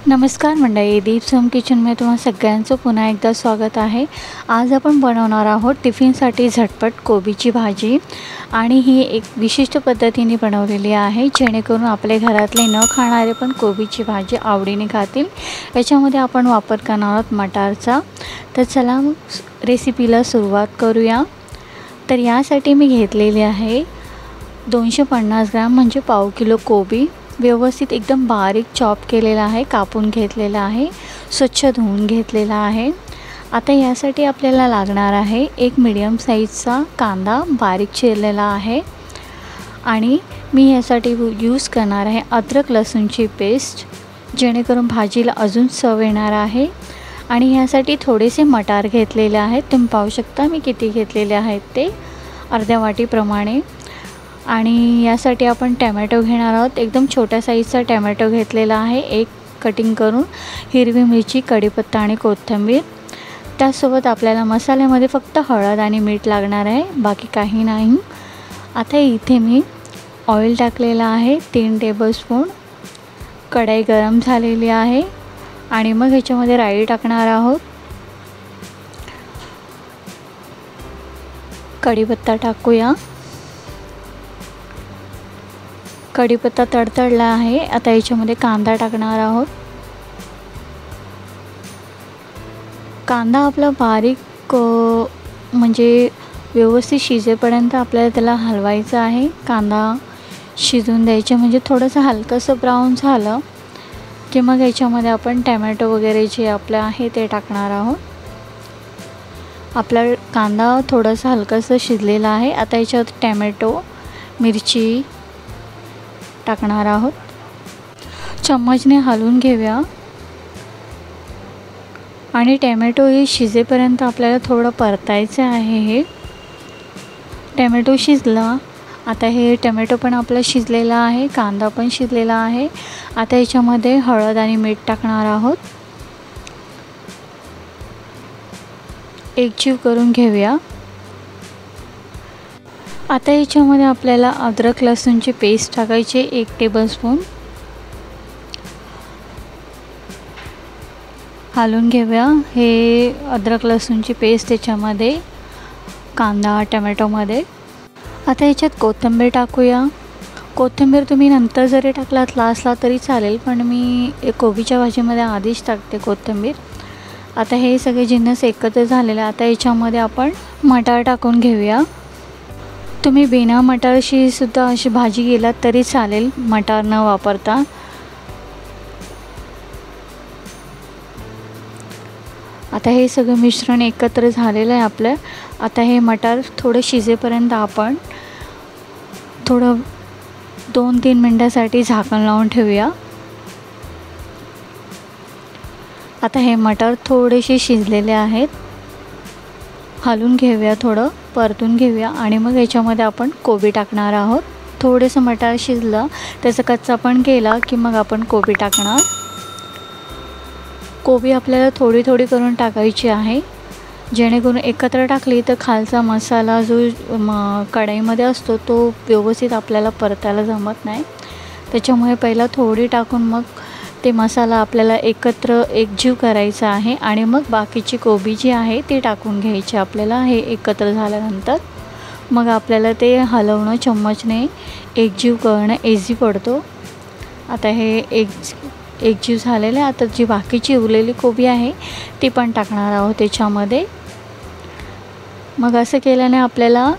नमस्कार मंडळी, दीप्स होम किचनमध्ये तुम्हा सगळ्यांचं पुन्हा एकदा स्वागत आहे। आज आपण बनवणार आहोत टिफिनसाठी झटपट कोबीची भाजी आणि ही एक विशिष्ट पद्धतीने बनवलेली आहे जेणेकरून आपले घरातले न खाणारे पण कोबीची भाजी आवडीने खातील। याच्यामध्ये आपण वापर करणार आहोत मटारचा। तर चला रेसिपीला सुरुवात करूया। तर यासाठी मी घेतलेली आहे 250 ग्रॅम म्हणजे पाव किलो कोबी। व्यवस्थित एकदम बारीक चॉप केलेला आहे, कापून घेतलेला आहे, स्वच्छ धुवून घेतलेला आहे। आता यासाठी आपल्याला लागणार आहे एक मीडियम साईजचा कांदा बारीक चिरलेला आहे आणि मी यासाठी यूज करणार आहे अद्रक लसूणची पेस्ट जेणेकरून भाजीला अजून चव येणार आहे। आणि यासाठी थोडेसे मटार घेतलेले आहेत, तुम्ही पाहू शकता मी किती घेतलेले आहेत ते, अर्ध्या वाटीप्रमाणे। आणि यासाठी आपण टोमॅटो घेणार आहोत, एकदम छोट्या साईजचा टोमॅटो घेतलेला आहे, एक कटिंग करून, हिरवी मिरची, कढीपत्ता आणि कोथिंबीर। त्यासोबत आपल्याला मसाल्यामध्ये फक्त हळद आणि मीठ लागणार आहे, बाकी काही नाही। आता इथे मी ऑइल टाकलेला आहे 3 टेबलस्पून। कढई गरम झालेली आहे आणि मग ह्याच्यामध्ये राई टाकणार आहोत, कढीपत्ता टाकूया। कढीपत्ता तडतडला आहे, आता याच्यामध्ये कांदा टाकणार आहोत। कांदा आपला बारीक म्हणजे व्यवस्थित शिजेपर्यंत आपल्याला त्याला हलवायचं आहे। कांदा शिजून द्यायचे, म्हणजे थोडंसं हलकंसं ब्राऊन झालं की मग याच्यामध्ये आपण टोमॅटो वगैरे जे आपलं आहे ते टाकणार आहोत। आपला कांदा थोडंसं हलकंसं शिजलेला आहे। आता याच्यात टोमॅटो, मिरची टाकणार आहोत, चम्मचने हलवून घेऊया। आणि टोमॅटो हे शिजेपर्यंत आपल्याला थोडं परतायचं आहे। हे टोमॅटो शिजला, आता हे टोमॅटो पण आपला शिजलेला आहे, कांदा पण शिजलेला आहे। आता याच्यामध्ये हळद आणि मीठ टाकणार आहोत, एकजीव करून घेऊया। आता याच्यामध्ये आपल्याला अद्रक लसूणची पेस्ट टाकायची 1 टेबलस्पून, हलवून घेऊया। हे अद्रक लसूणची पेस्ट त्याच्यामध्ये कांदा टोमॅटोमध्ये। आता याच्यात कोथिंबीर टाकूया। कोथिंबीर तुम्ही नंतर जरी टाकलात लास्टला तरी चालेल, पण मी कोबीच्या भाजीमध्ये आधीच टाकते कोथिंबीर। आता हे सगळे जिन्नस एकत्र झालेले, आता याच्यामध्ये आपण मटार टाकून घेऊया। तुम्ही बिना मटारशी सुद्धा अशी भाजी केलात तरी चालेल, मटार न वापरता। आता हे सगळं मिश्रण एकत्र झालेलं आहे आपलं। आता हे मटार थोडं शिजेपर्यंत आपण थोडं 2-3 मिनिटांसाठी झाकण लावून ठेवूया। आता हे मटार थोडेसे शिजलेले आहेत, हलवून घेऊया, थोडं परतून घेऊया आणि मग याच्यामध्ये आपण कोबी टाकणार आहोत। थोडंसं मटार शिजलं, त्याचा कच्चा पण केला की मग आपण कोबी टाकणार। कोबी आपल्याला थोडी थोडी करून टाकायची आहे, जेणेकरून एकत्र टाकली तर खालचा मसाला जो कढईमध्ये असतो तो व्यवस्थित आपल्याला परतायला जमत नाही। त्याच्यामुळे पहिला थोडी टाकून मग ते मसाला आपल्याला एकत्र एकजीव करायचा आहे आणि मग बाकीची कोबी जी आहे ती टाकून घ्यायची आपल्याला। हे एकत्र झाल्यानंतर मग आपल्याला ते हलवणं, चम्मचने एकजीव करणं इझी पडतो। आता हे एकजीव झालेलं आहे। आता जी बाकीची उरलेली कोबी आहे ती पण टाकणार आहोत त्याच्यामध्ये। मग असं केल्याने आपल्याला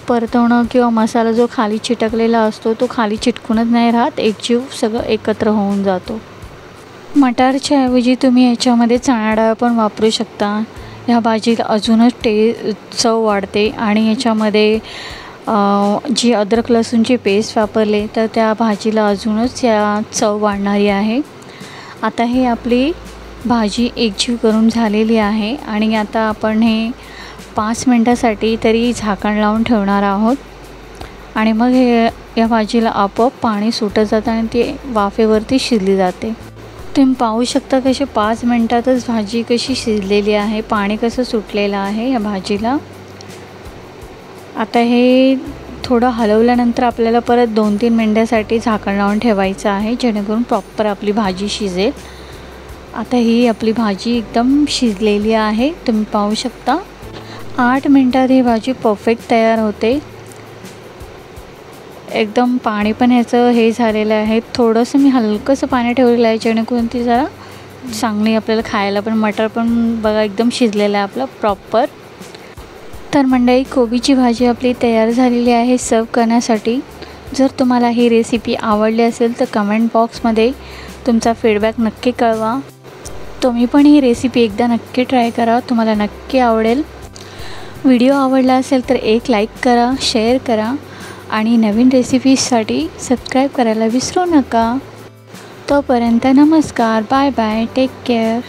परतवणं किंवा मसाला जो खाली चिटकलेला असतो तो खाली चिटकूनच नाही राहत, एकजीव सगळं एकत्र होऊन जातो। मटारच्या ऐवजी तुम्ही याच्यामध्ये चणा डाळ पण वापरू शकता, ह्या भाजीला अजूनच चव वाढते। आणि याच्यामध्ये जी अद्रक लसूणची पेस्ट वापरली तर त्या भाजीला अजूनच या चव वाढणारी आहे। आता हे आपली भाजी एकजीव करून झालेली आहे आणि आता आपण हे 5 मिनिटांसाठी तरी झाकण लावून ठेवणार आहोत। आणि मग हे या भाजीला आपोआप पाणी सुटत जातं आणि ती वाफेवरती शिजली जाते। तुम्ही पाहू शकता कशी 5 मिनिटातच भाजी कशी शिजलेली आहे, पाणी कसं सुटलेलं आहे या भाजीला। आता हे थोडं हलवल्यानंतर आपल्याला परत 2-3 मिनिटांसाठी झाकण लावून ठेवायचं आहे, जेणेकरून प्रॉपर आपली भाजी शिजेल। आता ही आपली भाजी एकदम शिजलेली आहे, तुम्ही पाहू शकता। 8 मिनटात ही भाजी परफेक्ट तयार होते। एकदम पाणी पण याचं हे झालेलं आहे, थोडंसं मी हलकंसं पाणी ठेवलेलं आहे जेणेकरून ती जरा चांगली आपल्याला खायला पण। मटर पण बघा एकदम शिजलेलं आहे आपलं प्रॉपर। तर मंडळी, कोबीची भाजी आपली तयार झालेली आहे सर्व करण्यासाठी। जर तुम्हाला ही रेसिपी आवडली असेल तर कमेंट बॉक्समध्ये तुमचा फीडबॅक नक्की कळवा। तुम्ही पण ही रेसिपी एकदा नक्की ट्राय करा, तुम्हाला नक्की आवडेल। व्हिडिओ आवडला असेल तर एक लाईक करा, शेअर करा आणि नवीन रेसिपीजसाठी सबस्क्राईब करायला विसरू नका। तोपर्यंत नमस्कार, बाय बाय, टेक केअर।